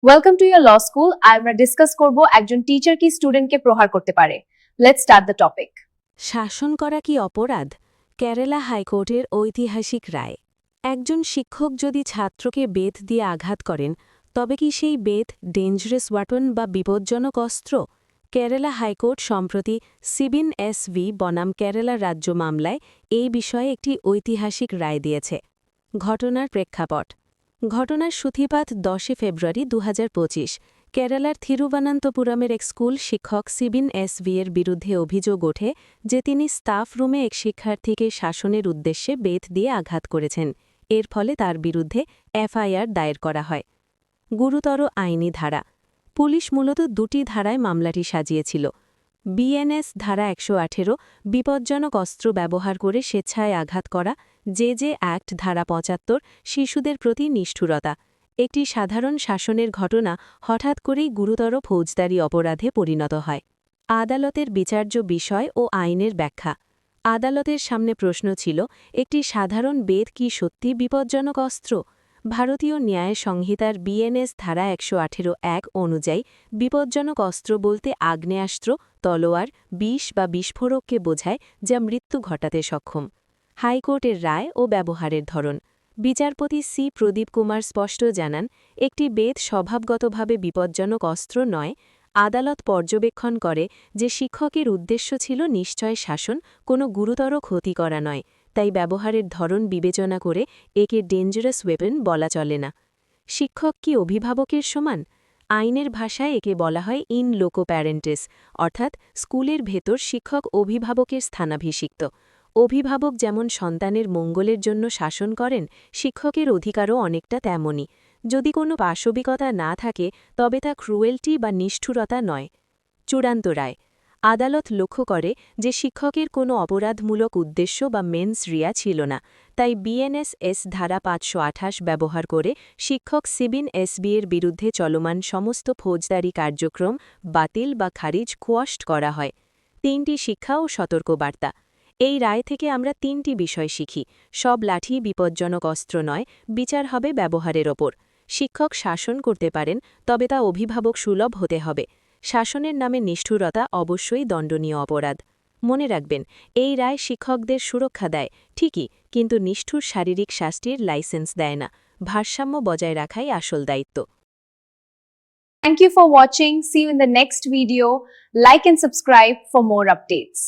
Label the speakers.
Speaker 1: Welcome to your law school. আমরা discuss করব একজন টিচার কি স্টুডেন্টকে প্রহার করতে পারে। Let's start the topic.
Speaker 2: শাসন করা কি অপরাধ? কেরালা হাইকোর্টের ঐতিহাসিক রায়। একজন শিক্ষক যদি ছাত্রকে বেত দিয়ে আঘাত করেন, তবে কি সেই বেত ডেঞ্জারাস ওয়াটন বা বিপজ্জনক অস্ত্র? কেরালা হাইকোর্ট সম্প্রতি সিবিন এস.ভি. বনাম কেরালা রাজ্য মামলায় এই বিষয়ে একটি ঐতিহাসিক রায় দিয়েছে। ঘটনার প্রেক্ষাপট। ঘটনার সূতিপাত 10 ফেব্রুয়ারি 2025। কেরালার থিরুবনন্তপুরমের এক স্কুল শিক্ষক সিবিন এস.ভি. এর বিরুদ্ধে অভিযোগ ওঠে যে তিনি স্টাফ রুমে এক শিক্ষার্থীকে শাসনের উদ্দেশ্যে বেত দিয়ে আঘাত করেছেন। এর ফলে তার বিরুদ্ধে এফআইআর দায়ের করা হয়। গুরুতর আইনি ধারা। পুলিশ মূলত দুটি ধারায় মামলাটি সাজিয়েছিল। বিএনএস ধারা 118, বিপজ্জনক অস্ত্র ব্যবহার করে স্বেচ্ছায় আঘাত করা। জে অ্যাক্ট ধারা 75, শিশুদের প্রতি নিষ্ঠুরতা। একটি সাধারণ শাসনের ঘটনা হঠাৎ করেই গুরুতর ফৌজদারি অপরাধে পরিণত হয়। আদালতের বিচার্য বিষয় ও আইনের ব্যাখ্যা। আদালতের সামনে প্রশ্ন ছিল, একটি সাধারণ বেত কি সত্যি বিপজ্জনক অস্ত্র? ভারতীয় ন্যায় সংহিতার বিএনএস ধারা 118(1) অনুযায়ী বিপজ্জনক অস্ত্র বলতে আগ্নেয়াস্ত্র, তলোয়ার, বিষ বা বিস্ফোরককে বোঝায় যা মৃত্যু ঘটাতে সক্ষম। হাইকোর্টের রায় ও ব্যবহারের ধরন। বিচারপতি সি প্রদীপ কুমার স্পষ্ট জানান, একটি বেত স্বভাবগতভাবে বিপজ্জনক অস্ত্র নয়। আদালত পর্যবেক্ষণ করে যে শিক্ষকের উদ্দেশ্য ছিল নিশ্চয় শাসন, কোনো গুরুতর ক্ষতি করা নয়, তাই ব্যবহারের ধরন বিবেচনা করে একে ডেঞ্জারাস ওয়েপন বলা চলে না। শিক্ষক কি অভিভাবকের সমান? আইনের ভাষায় একে বলা হয় ইন লোকো প্যারেন্টেস, অর্থাৎ স্কুলের ভেতর শিক্ষক অভিভাবকের স্থানাভিষিক্ত। অভিভাবক যেমন সন্তানের মঙ্গলের জন্য শাসন করেন, শিক্ষকের অধিকারও অনেকটা তেমনই। যদি কোনো পাশবিকতা না থাকে, তবে তা ক্রুয়েলটি বা নিষ্ঠুরতা নয়। চূড়ান্ত রায়। আদালত লক্ষ্য করে যে শিক্ষকের কোনো অপরাধমূলক উদ্দেশ্য বা মেন্স রিয়া ছিল না, তাই বিএনএস ধারা 528 ব্যবহার করে শিক্ষক সিবিন এস.ভি. এর বিরুদ্ধে চলমান সমস্ত ফৌজদারি কার্যক্রম বাতিল বা খারিজ কোয়াশড করা হয়। 3টি শিক্ষা ও সতর্কবার্তা। এই রায় থেকে আমরা 3টি বিষয় শিখি। সব লাঠি বিপজ্জনক অস্ত্র নয়, বিচার হবে ব্যবহারের ওপর। শিক্ষক শাসন করতে পারেন, তবে তা অভিভাবক সুলভ হতে হবে। শাসনের নামে নিষ্ঠুরতা অবশ্যই দণ্ডনীয় অপরাধ। মনে রাখবেন, এই রায় শিক্ষকদের সুরক্ষা দেয় ঠিকই, কিন্তু নিষ্ঠুর শারীরিক শাস্তির লাইসেন্স দেয় না। ভারসাম্য বজায় রাখাই আসল দায়িত্ব।
Speaker 1: Thank you for watching. See you in the next video. Like and subscribe for more updates.